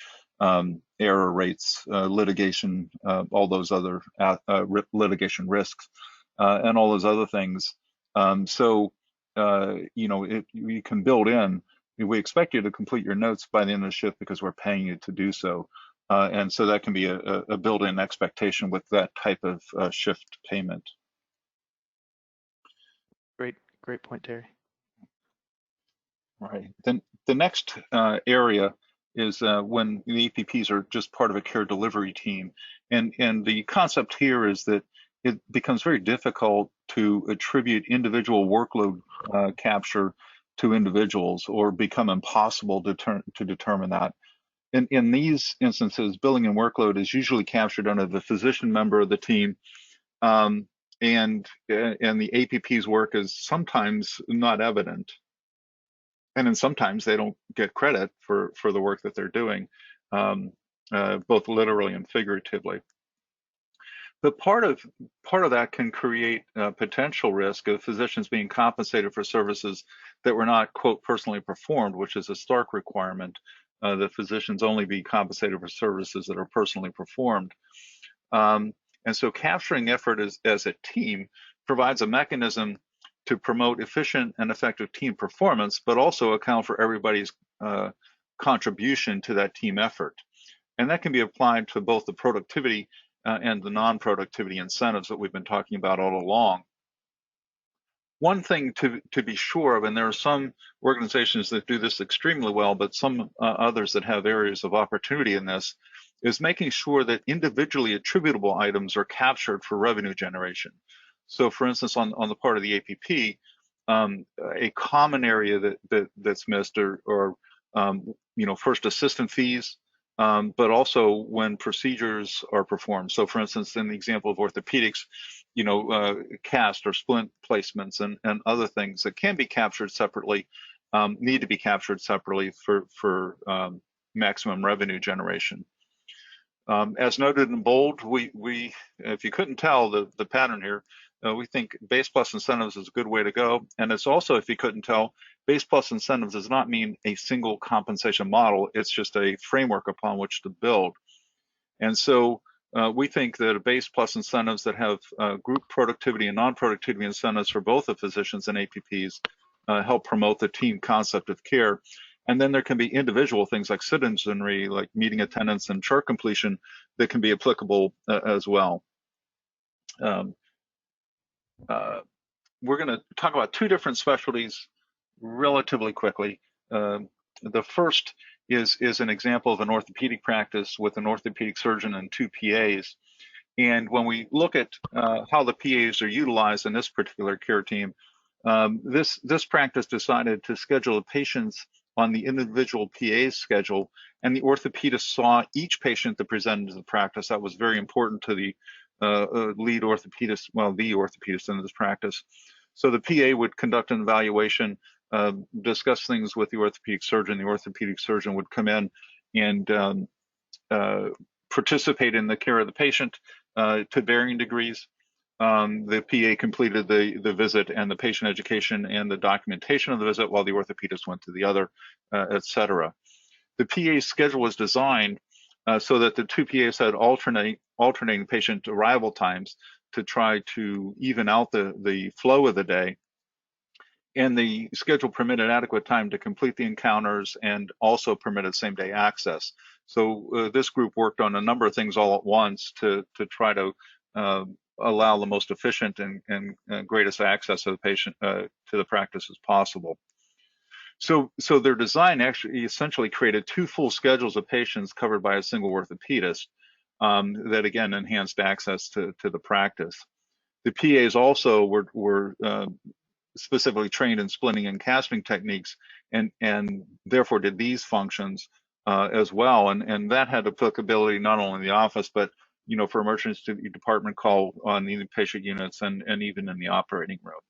error rates, litigation, all those other litigation risks, and all those other things. So you can build in. We expect you to complete your notes by the end of the shift because we're paying you to do so, and so that can be a built-in expectation with that type of shift payment. Great point, Terry. Right. Then the next area is when the APPs are just part of a care delivery team. And the concept here is that it becomes very difficult to attribute individual workload capture to individuals, or become impossible to determine that. In these instances, billing and workload is usually captured under the physician member of the team, and the APP's work is sometimes not evident. And then sometimes they don't get credit for the work that they're doing, both literally and figuratively. But part of that can create potential risk of physicians being compensated for services that were not, quote, personally performed, which is a stark requirement that physicians only be compensated for services that are personally performed. And so capturing effort as a team provides a mechanism to promote efficient and effective team performance, but also account for everybody's contribution to that team effort. And that can be applied to both the productivity and the non-productivity incentives that we've been talking about all along. One thing to be sure of, and there are some organizations that do this extremely well, but some others that have areas of opportunity in this, is making sure that individually attributable items are captured for revenue generation. So, for instance, on the part of the APP, a common area that's missed are first assistant fees, but also when procedures are performed. So, for instance, in the example of orthopedics, cast or splint placements and other things that can be captured separately need to be captured separately for maximum revenue generation. As noted in bold, we if you couldn't tell the pattern here, we think base plus incentives is a good way to go. And it's also, if you couldn't tell, base plus incentives does not mean a single compensation model. It's just a framework upon which to build. And so we think that a base plus incentives that have group productivity and non-productivity incentives for both the physicians and APPs help promote the team concept of care. And then there can be individual things like citizenry, like meeting attendance and chart completion, that can be applicable as well. We're going to talk about two different specialties relatively quickly. The first is an example of an orthopedic practice with an orthopedic surgeon and two PAs. And when we look at how the PAs are utilized in this particular care team, this practice decided to schedule the patients on the individual PA's schedule, and the orthopedist saw each patient that presented to the practice. That was very important to the lead orthopedist, well, the orthopedist in this practice. So the PA would conduct an evaluation, discuss things with the orthopedic surgeon. The orthopedic surgeon would come in and participate in the care of the patient to varying degrees. The PA completed the visit and the patient education and the documentation of the visit while the orthopedist went to the other, etc. The PA's schedule was designed so that the two PAs had alternating patient arrival times to try to even out the flow of the day. And the schedule permitted adequate time to complete the encounters and also permitted same-day access. So this group worked on a number of things all at once to try to allow the most efficient and greatest access of the patient to the practice as possible. So their design actually essentially created two full schedules of patients covered by a single orthopedist that again enhanced access to the practice. The PAs also were specifically trained in splitting and casting techniques and therefore did these functions as well. And that had applicability not only in the office, but for emergency department call on the inpatient units and even in the operating room.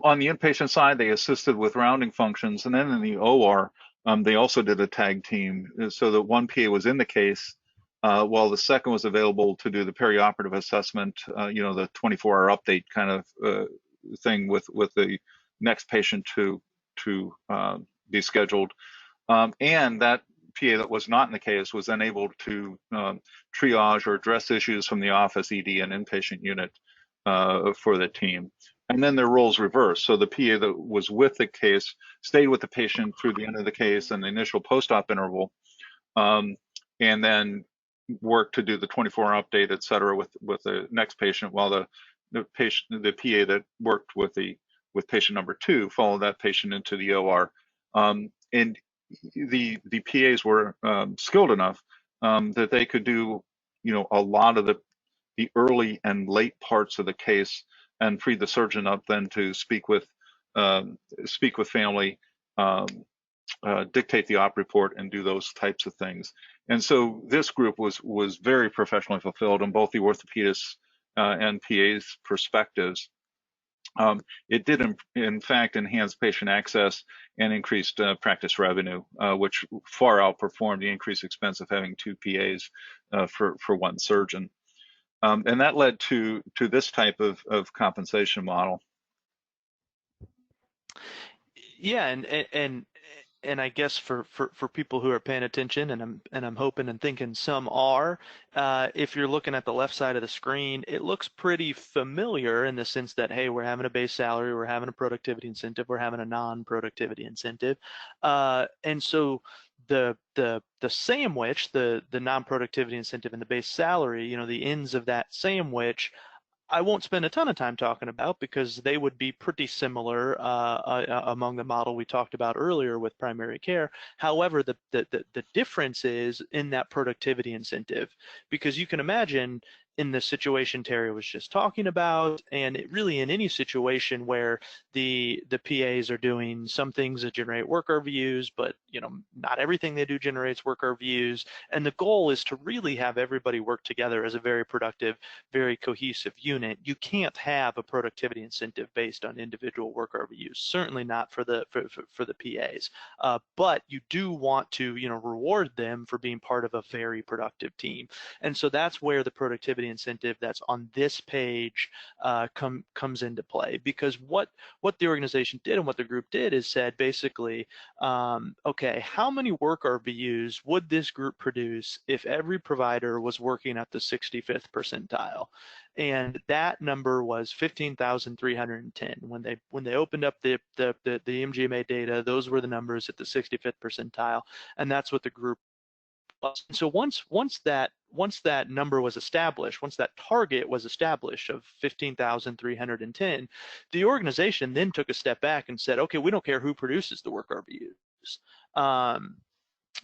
On the inpatient side, they assisted with rounding functions, and then in the OR, they also did a tag team so that one PA was in the case while the second was available to do the perioperative assessment, the 24-hour update kind of thing with the next patient to be scheduled. And that PA that was not in the case was then able to triage or address issues from the office, ED, and inpatient unit for the team. And then their roles reversed. So the PA that was with the case stayed with the patient through the end of the case and the initial post-op interval, and then worked to do the 24-hour update, et cetera, with the next patient, while the PA that worked with patient number 2 followed that patient into the OR. And the PAs were skilled enough that they could do a lot of the early and late parts of the case and free the surgeon up then to speak with family, dictate the op report, and do those types of things. And so this group was very professionally fulfilled in both the orthopedists and PA's perspectives. It did, in fact, enhance patient access and increased practice revenue, which far outperformed the increased expense of having two PAs for one surgeon. And that led to this type of compensation model. Yeah, and I guess for people who are paying attention, and I'm hoping and thinking some are, if you're looking at the left side of the screen, it looks pretty familiar in the sense that, hey, we're having a base salary, we're having a productivity incentive, we're having a non-productivity incentive, and so the sandwich, the non-productivity incentive and the base salary, the ends of that sandwich, I won't spend a ton of time talking about because they would be pretty similar among the model we talked about earlier with primary care. However, the difference is in that productivity incentive, because you can imagine in the situation Terry was just talking about, and really in any situation where the PAs are doing some things that generate work RVUs, but not everything they do generates work RVUs, and the goal is to really have everybody work together as a very productive, very cohesive unit. You can't have a productivity incentive based on individual work RVUs, certainly not for the PAs, but you do want to reward them for being part of a very productive team. And so that's where the productivity incentive that's on this page comes into play, because what the organization did and what the group did is said basically, okay, how many work RVUs would this group produce if every provider was working at the 65th percentile? And that number was 15,310. When they opened up the MGMA data, those were the numbers at the 65th percentile, and that's what the group was. And so once that number was established, once that target was established of 15,310, the organization then took a step back and said, okay, we don't care who produces the work RVUs.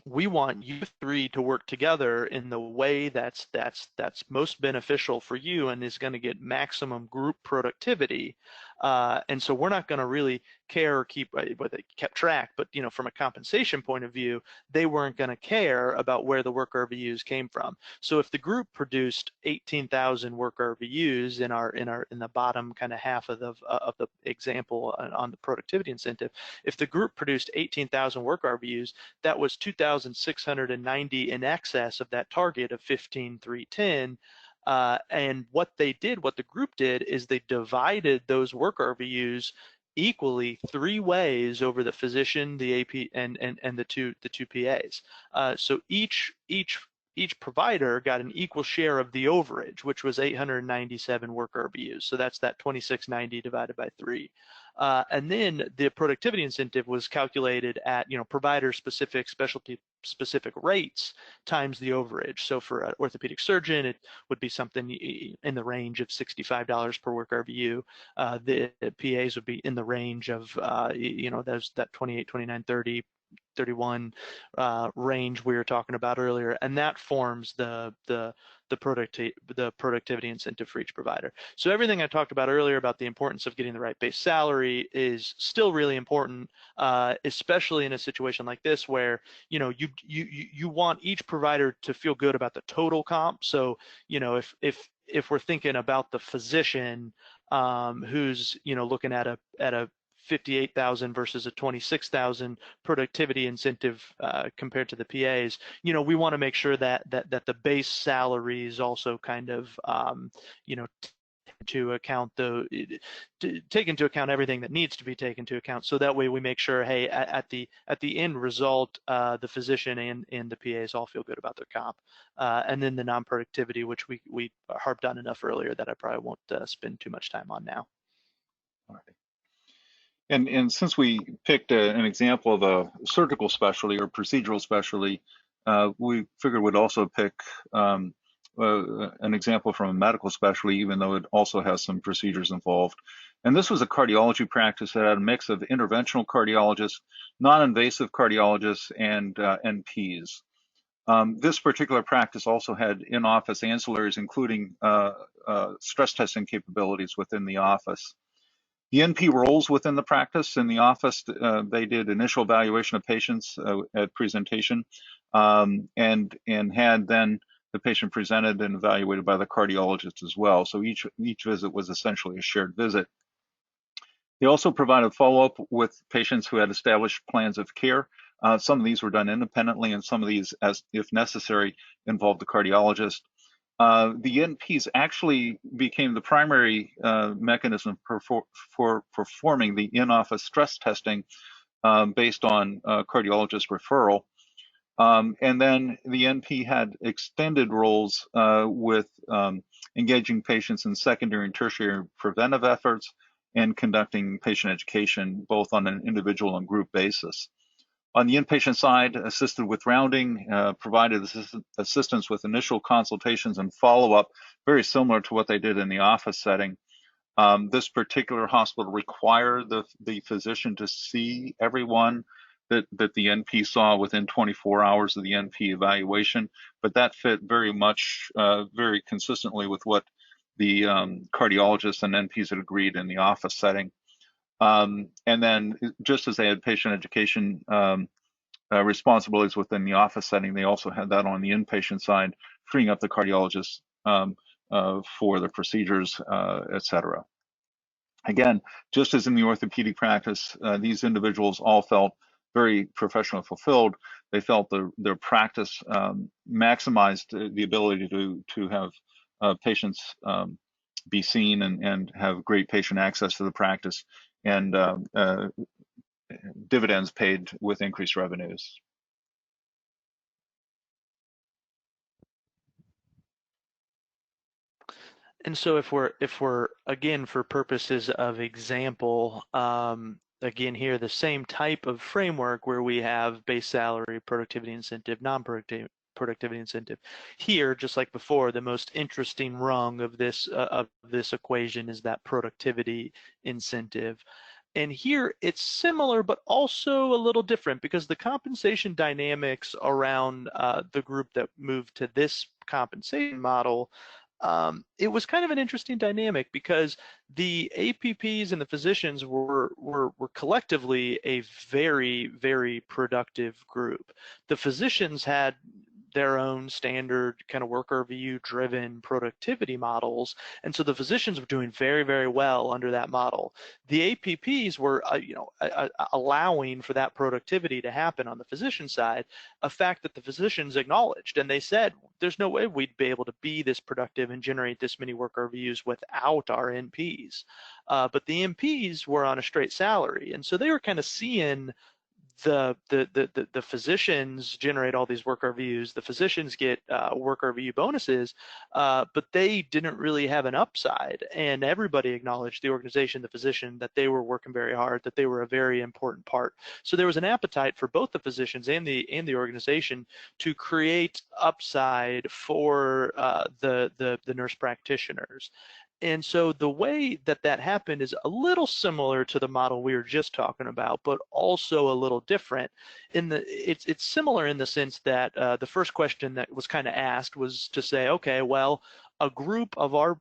we want you three to work together in the way that's most beneficial for you and is going to get maximum group productivity. And so we're not going to really care or keep, but they kept track, but from a compensation point of view, they weren't going to care about where the work RVUs came from. So if the group produced 18,000 work RVUs in the bottom kind of half of the example on the productivity incentive, if the group produced 18,000 work RVUs, that was 2,690 in excess of that target of 15,310. And what the group did is they divided those work RVUs equally 3 ways over the physician, the AP, and the two PAs. So each provider got an equal share of the overage, which was 897 work RVUs. So that's that 2690 divided by 3. And then the productivity incentive was calculated at provider specific, specialty specific rates times the overage. So for an orthopedic surgeon, it would be something in the range of $65 per work RVU. The PAs would be in the range of that 28, 29, 30, 31 range we were talking about earlier, and that forms the productivity incentive for each provider. So everything I talked about earlier about the importance of getting the right base salary is still really important, especially in a situation like this where you want each provider to feel good about the total comp. So if we're thinking about the physician who's looking at a 58,000 versus a 26,000 productivity incentive compared to the PAs, we want to make sure that the base salaries also kind of take into account everything that needs to be taken into account, so that way we make sure, hey, at the end result, the physician and the PAs all feel good about their comp. And then the non-productivity, which we harped on enough earlier that I probably won't spend too much time on now. All right. And since we picked an example of a surgical specialty or procedural specialty, we figured we'd also pick an example from a medical specialty, even though it also has some procedures involved. And this was a cardiology practice that had a mix of interventional cardiologists, non-invasive cardiologists, and NPs. This particular practice also had in-office ancillaries, including stress testing capabilities within the office. The NP roles within the practice. In the office, they did initial evaluation of patients at presentation, and had then the patient presented and evaluated by the cardiologist as well. So each visit was essentially a shared visit. They also provided follow-up with patients who had established plans of care. Some of these were done independently, and some of these, as if necessary, involved the cardiologist. The NPs actually became the primary mechanism for performing the in-office stress testing based on cardiologist referral. And then the NP had extended roles with engaging patients in secondary and tertiary preventive efforts and conducting patient education, both on an individual and group basis. On the inpatient side, assisted with rounding, provided assistance with initial consultations and follow-up, very similar to what they did in the office setting. This particular hospital required the physician to see everyone that the NP saw within 24 hours of the NP evaluation, but that fit very much, very consistently with what the cardiologists and NPs had agreed in the office setting. And then just as they had patient education responsibilities within the office setting, they also had that on the inpatient side, freeing up the cardiologists for the procedures, et cetera. Again, just as in the orthopedic practice, these individuals all felt very professionally fulfilled. They felt their practice maximized the ability to have patients be seen and have great patient access to the practice, and dividends paid with increased revenues. And so if we're again, for purposes of example, again here the same type of framework where we have base salary, productivity incentive, non-productivity incentive. Here, just like before, the most interesting rung of this equation is that productivity incentive. And here it's similar, but also a little different because the compensation dynamics around the group that moved to this compensation model, it was kind of an interesting dynamic because the APPs and the physicians were collectively a very, very productive group. The physicians had their own standard kind of worker view driven productivity models, and so the physicians were doing very, very well under that model. The APPs were allowing for that productivity to happen on the physician side, a fact that the physicians acknowledged, and they said there's no way we'd be able to be this productive and generate this many worker views without our NPs. But the NPs were on a straight salary, and so they were kind of seeing the physicians generate all these work RVUs. The physicians get work RVU bonuses, but they didn't really have an upside. And everybody acknowledged, the organization, the physician, that they were working very hard, that they were a very important part. So there was an appetite for both the physicians and the organization to create upside for the nurse practitioners. And so the way that that happened is a little similar to the model we were just talking about, but also a little different. It's similar in the sense that the first question that was kind of asked was to say, okay, well, a group of our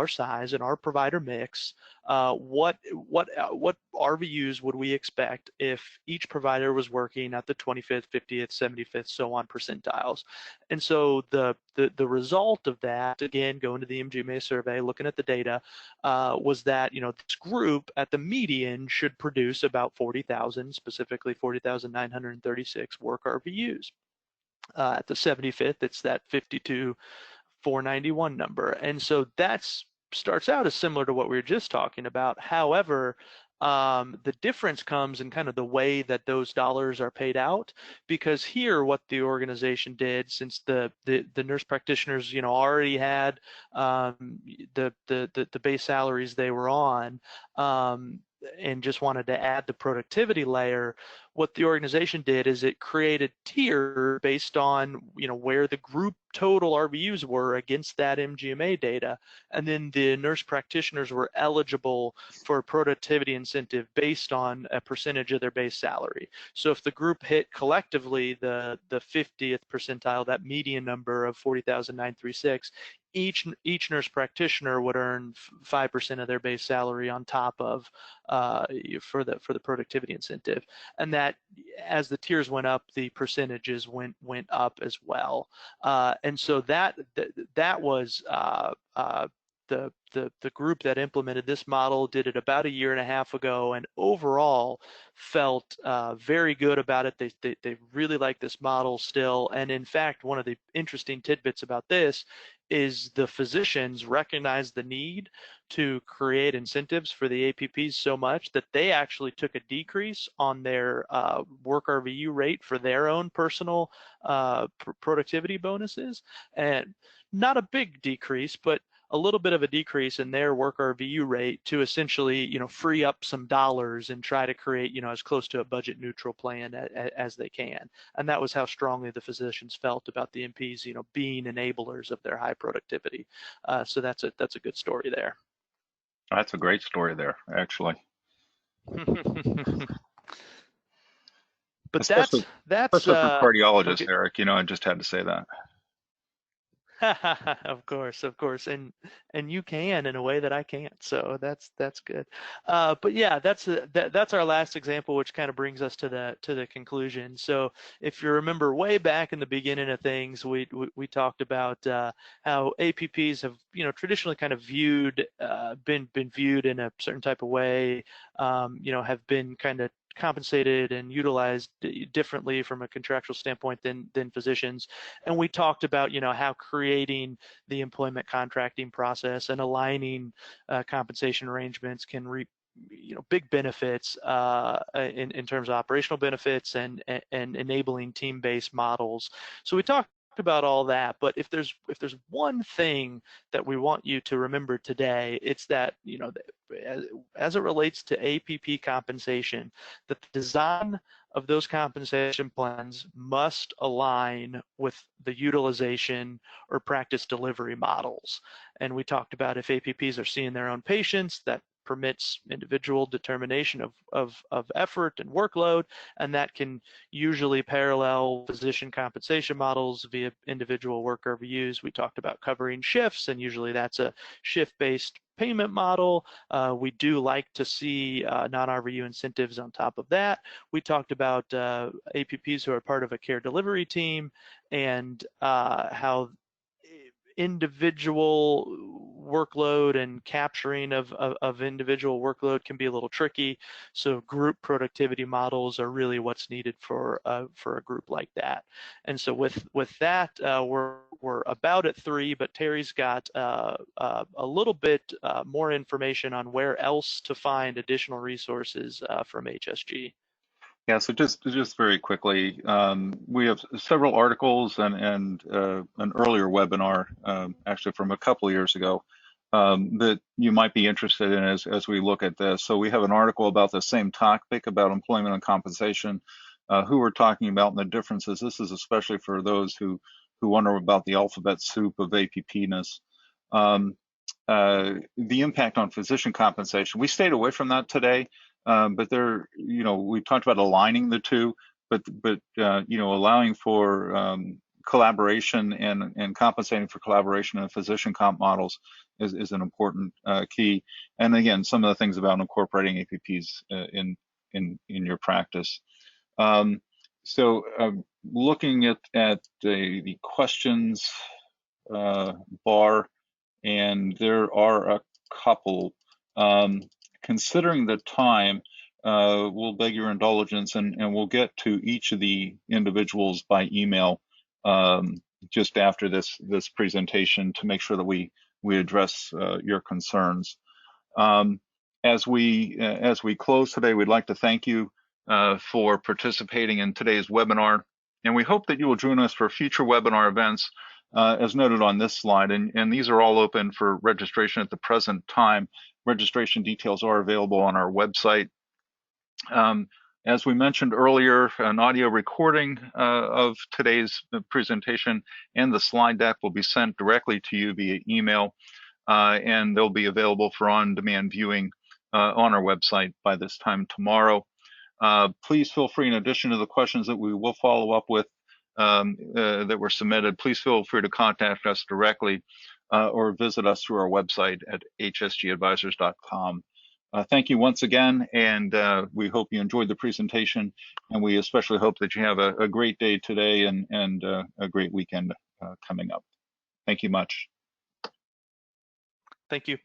size and our provider mix, what RVUs would we expect if each provider was working at the 25th, 50th, 75th, so on percentiles? And so the result of that, again, going to the MGMA survey, looking at the data, was that this group at the median should produce about 40,000, specifically 40,936 work RVUs. At the 75th, it's that 52,491 number. And so that's starts out as similar to what we were just talking about. However, the difference comes in kind of the way that those dollars are paid out, because here what the organization did, since the nurse practitioners already had the base salaries they were on, and just wanted to add the productivity layer, what the organization did is it created tier based on where the group total RVUs were against that MGMA data, and then the nurse practitioners were eligible for a productivity incentive based on a percentage of their base salary. So if the group hit collectively the 50th percentile, that median number of 40,936, each nurse practitioner would earn 5% of their base salary on top of for the productivity incentive, and that as the tiers went up, the percentages went up as well, and so that was the group that implemented this model did it about a year and a half ago, and overall felt very good about it. They really like this model still, and in fact, one of the interesting tidbits about this is the physicians recognize the need to create incentives for the APPs so much that they actually took a decrease on their work RVU rate for their own personal productivity bonuses, and not a big decrease, but a little bit of a decrease in their work RVU rate to essentially, free up some dollars and try to create, as close to a budget neutral plan as they can. And that was how strongly the physicians felt about the MPs, being enablers of their high productivity. So that's a good story there. That's a great story there, actually. But especially for cardiologists, Eric. I just had to say that. Of course, and you can in a way that I can't, so that's good. But yeah, that's our last example, which kind of brings us to the conclusion. So if you remember way back in the beginning of things, we talked about how APPs have traditionally kind of been viewed in a certain type of way, have been kind of compensated and utilized differently from a contractual standpoint than physicians. And we talked about how creating the employment contracting process and aligning compensation arrangements can reap big benefits in terms of operational benefits and enabling team-based models. So we talked about all that, but if there's one thing that we want you to remember today, it's that as it relates to APP compensation, the design of those compensation plans must align with the utilization or practice delivery models. And we talked about if APPs are seeing their own patients, that permits individual determination of effort and workload, and that can usually parallel physician compensation models via individual worker reviews. We talked about covering shifts, and usually that's a shift-based payment model. We do like to see non-RVU incentives on top of that. We talked about APPs who are part of a care delivery team, and how individual workload and capturing of individual workload can be a little tricky. So group productivity models are really what's needed for a group like that. And so with that, we're about at 3, but Terry's got a little bit more information on where else to find additional resources from HSG. Yeah, so just very quickly, we have several articles and an earlier webinar, actually from a couple of years ago, that you might be interested in as we look at this. So we have an article about the same topic, about employment and compensation, who we're talking about and the differences. This is especially for those who wonder about the alphabet soup of APP-ness. The impact on physician compensation. We stayed away from that today. But there, we talked about aligning the two, but allowing for collaboration and compensating for collaboration in physician comp models is an important key. And again, some of the things about incorporating APPs in your practice. So looking at the questions bar, and there are a couple. Considering the time, we'll beg your indulgence, and we'll get to each of the individuals by email just after this presentation to make sure that we address your concerns. As we close today, we'd like to thank you for participating in today's webinar, and we hope that you will join us for future webinar events as noted on this slide, and these are all open for registration at the present time. Registration details are available on our website. As we mentioned earlier, an audio recording of today's presentation and the slide deck will be sent directly to you via email, and they'll be available for on-demand viewing on our website by this time tomorrow. Please feel free, in addition to the questions that we will follow up with that were submitted, please feel free to contact us directly or visit us through our website at hsgadvisors.com. Thank you once again, and we hope you enjoyed the presentation, and we especially hope that you have a great day today and a great weekend coming up. Thank you much. Thank you.